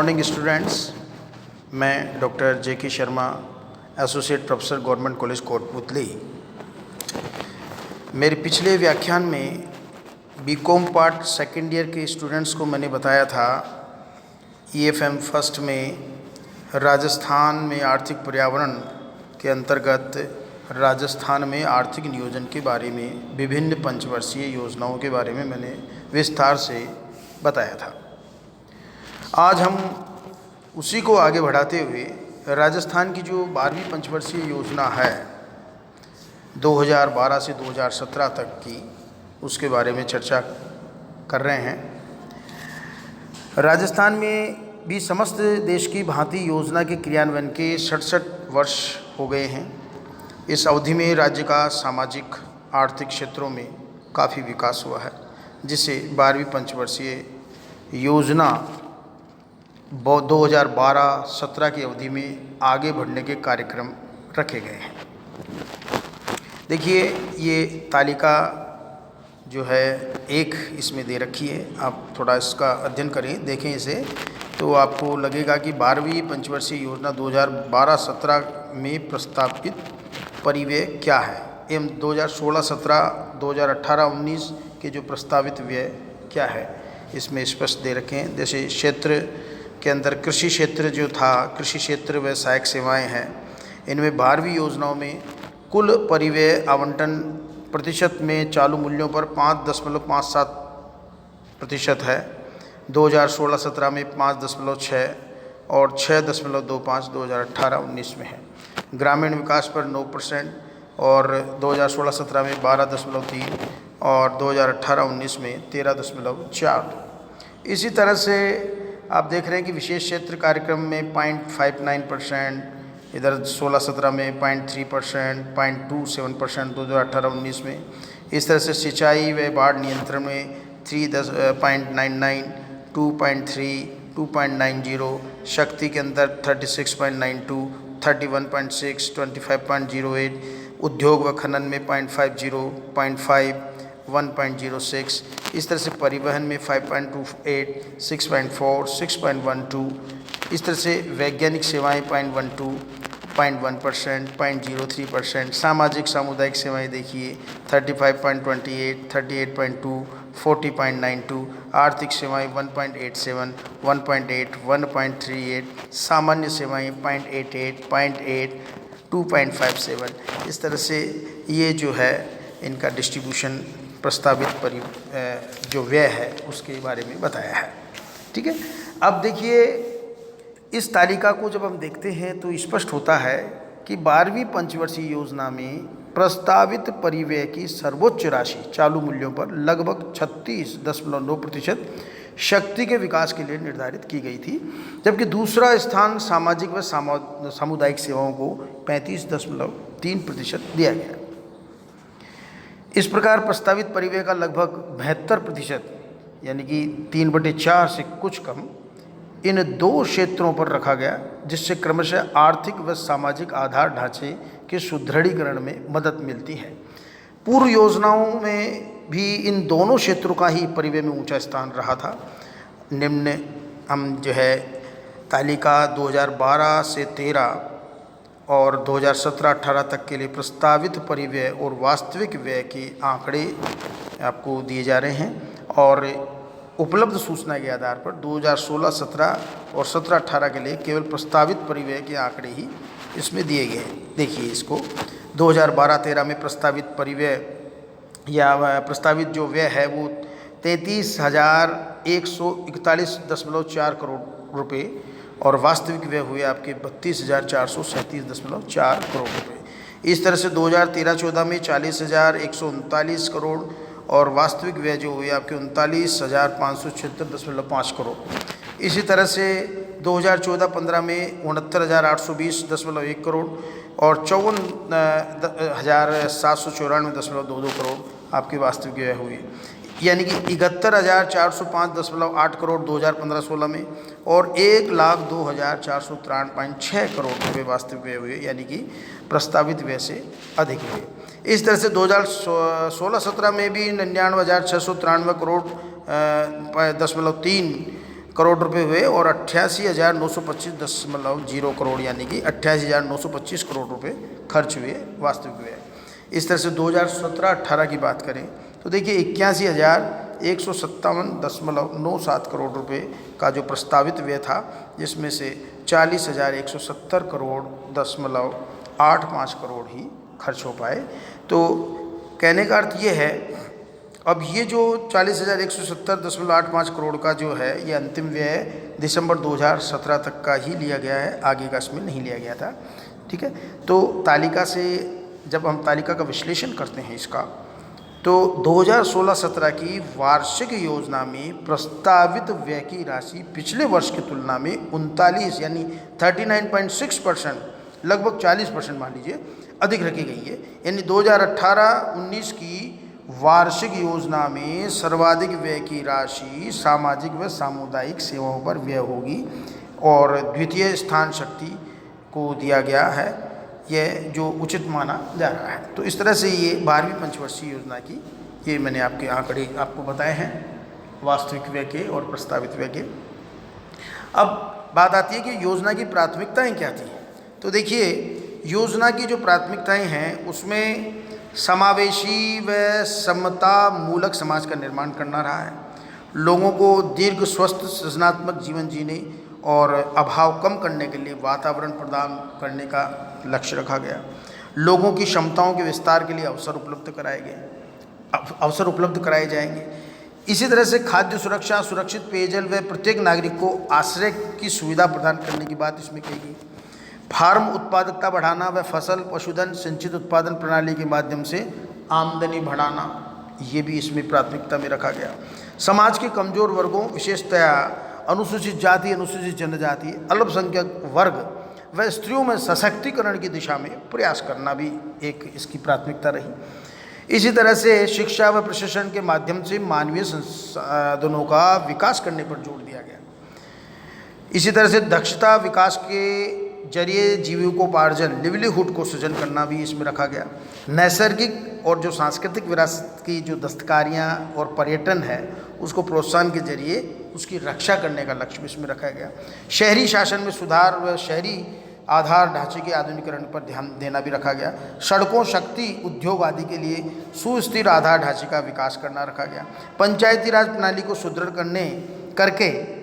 Morning students, मैं doctor जे के Sharma, associate professor government college Kotputli. मेरे पिछले व्याख्यान में बीकॉम पार्ट सेकेंड ईयर के स्टूडेंट्स को मैंने बताया था ईएफएम फर्स्ट में राजस्थान में आर्थिक पर्यावरण के अंतर्गत राजस्थान में आर्थिक नियोजन के बारे में विभिन्न पंचवर्षीय योजनाओं के बारे में मैंने विस्तार से बताया था। आज हम उसी को आगे बढ़ाते हुए राजस्थान की जो 12वीं पंचवर्षीय योजना है 2012 से 2017 तक की, उसके बारे में चर्चा कर रहे हैं। राजस्थान में भी समस्त देश की भांति योजना के क्रियान्वयन के 67 वर्ष हो गए हैं। इस अवधि में राज्य का सामाजिक आर्थिक क्षेत्रों में काफ़ी विकास हुआ है, जिससे 12वीं पंचवर्षीय योजना 2012-17 की अवधि में आगे बढ़ने के कार्यक्रम रखे गए हैं। देखिए, ये तालिका जो है एक इसमें दे रखी है, आप थोड़ा इसका अध्ययन करें, देखें इसे, तो आपको लगेगा कि 12वीं पंचवर्षीय योजना 2012-17 में प्रस्तावित परिव्यय क्या है एवं 2016-17, 2018-19 के जो प्रस्तावित व्यय क्या है, इसमें स्पष्ट दे रखे हैं। जैसे क्षेत्र के अंदर कृषि क्षेत्र जो था, कृषि क्षेत्र व सहायक सेवाएं हैं, इनमें 12वीं योजनाओं में कुल परिव्यय आवंटन प्रतिशत में चालू मूल्यों पर 5.57% है, 2016-17 में 5.6 और 6.25 2018-19 में है। ग्रामीण विकास पर 9% और 2016-17 में 12.3 और 2018-19 में 13.4। इसी तरह से आप देख रहे हैं कि विशेष क्षेत्र कार्यक्रम में 0.59%, इधर 16-17 में 0.3%, 0.27% 2018-19 में। इस तरह से सिंचाई व बाढ़ नियंत्रण में 3.99, 2.3, 2.90, शक्ति के अंदर 36.92, 31.6, 25.08, उद्योग व खनन में 0.50, 0.5, 1.06। इस तरह से परिवहन में 5.28, 6.4, 6.12। इस तरह से वैज्ञानिक सेवाएं 0.12, 0.1%, 0.03%। सामाजिक सामुदायिक सेवाएं देखिए 35.28, 38.2, 40.92। आर्थिक सेवाएं 1.87, 1.8, 1.38। सामान्य सेवाएं 0.88, 0.8, 2.57। इस तरह से ये जो है इनका डिस्ट्रीब्यूशन प्रस्तावित जो व्यय है उसके बारे में बताया है। ठीक है, अब देखिए, इस तालिका को जब हम देखते हैं तो स्पष्ट होता है कि 12वीं पंचवर्षीय योजना में प्रस्तावित परिव्यय की सर्वोच्च राशि चालू मूल्यों पर लगभग 36.9% शक्ति के विकास के लिए निर्धारित की गई थी, जबकि दूसरा स्थान सामाजिक व सामुदायिक सेवाओं को 35.3% दिया गया। इस प्रकार प्रस्तावित परिव्यय का लगभग 72% यानी कि 3/4 से कुछ कम इन दो क्षेत्रों पर रखा गया, जिससे क्रमशः आर्थिक व सामाजिक आधार ढांचे के सुदृढ़ीकरण में मदद मिलती है। पूर्व योजनाओं में भी इन दोनों क्षेत्रों का ही परिव्यय में ऊंचा स्थान रहा था। निम्न हम जो है तालिका 2012 से 13 और 2017-18 तक के लिए प्रस्तावित परिव्यय और वास्तविक व्यय के आंकड़े आपको दिए जा रहे हैं, और उपलब्ध सूचना के आधार पर 2016-17 और 17-18 के लिए केवल प्रस्तावित परिव्यय के आंकड़े ही इसमें दिए गए हैं। देखिए इसको, 2012-13 में प्रस्तावित परिव्यय या प्रस्तावित जो व्यय है वो 33,141.4 करोड़ रुपए और वास्तविक व्यय हुए आपके 32,437.4 करोड़ रुपए। इस तरह से 2013-14 में 40,139 करोड़ और वास्तविक व्यय जो हुए आपके 39,576.5 करोड़। इसी तरह से 2014-15 में 69,820.1 करोड़ और 54,794.22 करोड़ आपके वास्तविक व्यय हुए, यानी कि 71,405.8 करोड़ 2015-16 में और 1,02,493.6 करोड़ रुपये वास्तविक व्यय हुए, यानी कि प्रस्तावित व्यय से अधिक हुए। इस तरह से 2016-17 में भी 99,693 करोड़ 0.3 करोड़ रुपए हुए और 88,925.0 करोड़ यानी कि 88,925 करोड़ रुपए खर्च हुए वास्तविक व्यय। इस तरह से 2017-18 की बात करें तो देखिए 81,157.97 करोड़ रुपए का जो प्रस्तावित व्यय था, जिसमें से 40,170 करोड़ 0.85 करोड़ ही खर्च हो पाए। तो कहने का अर्थ ये है, अब ये जो 40,170.85 करोड़ का जो है ये अंतिम व्यय दिसंबर 2017 तक का ही लिया गया है, आगे का इसमें नहीं लिया गया था। ठीक है, तो तालिका से जब हम तालिका का विश्लेषण करते हैं इसका, तो 2016-17 की वार्षिक योजना में प्रस्तावित व्यय की राशि पिछले वर्ष की तुलना में 39 यानी 39.6%, लगभग 40% मान लीजिए, अधिक रखी गई है। यानी 2018-19 की वार्षिक योजना में सर्वाधिक व्यय की राशि सामाजिक व सामुदायिक सेवाओं पर व्यय होगी और द्वितीय स्थान शक्ति को दिया गया है, यह जो उचित माना जा रहा है। तो इस तरह से ये 12वीं पंचवर्षीय योजना की ये मैंने आपके आंकड़े आपको बताए हैं, वास्तविक व्यय के और प्रस्तावित व्यय के। अब बात आती है कि योजना की प्राथमिकताएं क्या थी। तो देखिए, योजना की जो प्राथमिकताएं हैं उसमें समावेशी व समता मूलक समाज का निर्माण करना रहा है, लोगों को दीर्घ स्वस्थ सृजनात्मक जीवन जीने और अभाव कम करने के लिए वातावरण प्रदान करने का लक्ष्य रखा गया, लोगों की क्षमताओं के विस्तार के लिए अवसर उपलब्ध कराए जाएंगे। इसी तरह से खाद्य सुरक्षा, सुरक्षित पेयजल व प्रत्येक नागरिक को आश्रय की सुविधा प्रदान करने की बात इसमें कही गई। फार्म उत्पादकता बढ़ाना व फसल पशुधन संचित उत्पादन प्रणाली के माध्यम से आमदनी बढ़ाना, ये भी इसमें प्राथमिकता में रखा गया। समाज के कमजोर वर्गों, विशेषतया अनुसूचित जाति, अनुसूचित जनजाति, अल्पसंख्यक वर्ग व स्त्रियों में सशक्तिकरण की दिशा में प्रयास करना भी एक इसकी प्राथमिकता रही। इसी तरह से शिक्षा व प्रशिक्षण के माध्यम से मानवीय संसाधनों का विकास करने पर जोर दिया गया। इसी तरह से दक्षता विकास के जरिए जीविकोपार्जन, लिवलीहुड को सृजन करना भी इसमें रखा गया। नैसर्गिक और जो सांस्कृतिक विरासत की जो दस्तकारियाँ और पर्यटन है उसको प्रोत्साहन के जरिए उसकी रक्षा करने का लक्ष्य भी इसमें रखा गया। शहरी शासन में सुधार व शहरी आधार ढांचे के आधुनिकीकरण पर ध्यान देना भी रखा गया। सड़कों, शक्ति, उद्योग आदि के लिए सुस्थिर आधार ढांचे का विकास करना रखा गया। पंचायती राज प्रणाली को सुदृढ़ करके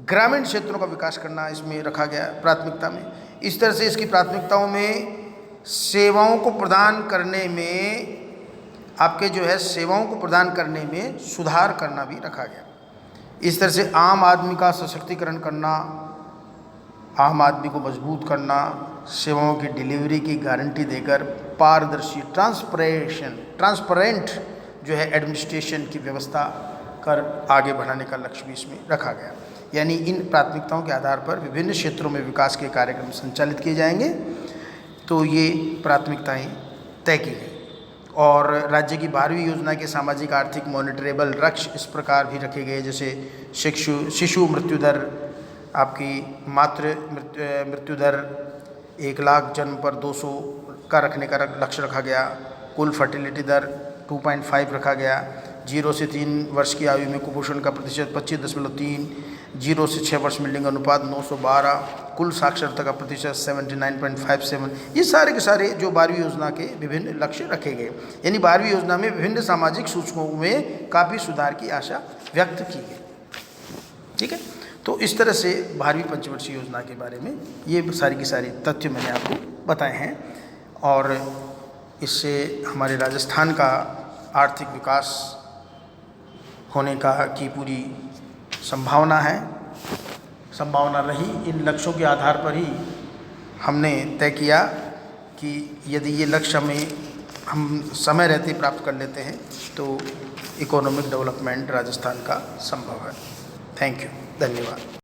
ग्रामीण क्षेत्रों का विकास करना इसमें रखा गया प्राथमिकता में। इस तरह से इसकी प्राथमिकताओं में सेवाओं को प्रदान करने में सेवाओं को प्रदान करने में सुधार करना भी रखा गया। इस तरह से आम आदमी का सशक्तिकरण करना, आम आदमी को मजबूत करना, सेवाओं की डिलीवरी की गारंटी देकर पारदर्शी ट्रांसपेरेंट जो है एडमिनिस्ट्रेशन की व्यवस्था कर आगे बढ़ाने का लक्ष्य भी इसमें रखा गया। यानी इन प्राथमिकताओं के आधार पर विभिन्न क्षेत्रों में विकास के कार्यक्रम संचालित किए जाएंगे। तो ये प्राथमिकताएं तय की गई। और राज्य की 12वीं योजना के सामाजिक आर्थिक मॉनिटरेबल लक्ष्य इस प्रकार भी रखे गए, जैसे शिशु मृत्यु दर, आपकी मातृ मृत्यु दर 1 लाख जन्म पर 200 का रखने का लक्ष्य रखा गया। कुल फर्टिलिटी दर 2.5 रखा गया। 0 से 3 वर्ष की आयु में कुपोषण का प्रतिशत 25.3, 0 से 6 वर्ष में लिंग अनुपात 912, कुल साक्षरता का प्रतिशत 79.57। ये सारे के सारे जो 12वीं योजना के विभिन्न लक्ष्य रखे गए। यानी 12वीं योजना में विभिन्न सामाजिक सूचकों में काफ़ी सुधार की आशा व्यक्त की गई। ठीक है, तो इस तरह से 12वीं पंचवर्षीय योजना के बारे में ये सारी की सारी तथ्य मैंने आपको बताए हैं। और इससे हमारे राजस्थान का आर्थिक विकास होने की पूरी संभावना रही। इन लक्ष्यों के आधार पर ही हमने तय किया कि यदि ये लक्ष्य हम समय रहते प्राप्त कर लेते हैं तो इकोनॉमिक डेवलपमेंट राजस्थान का संभव है। थैंक यू, धन्यवाद।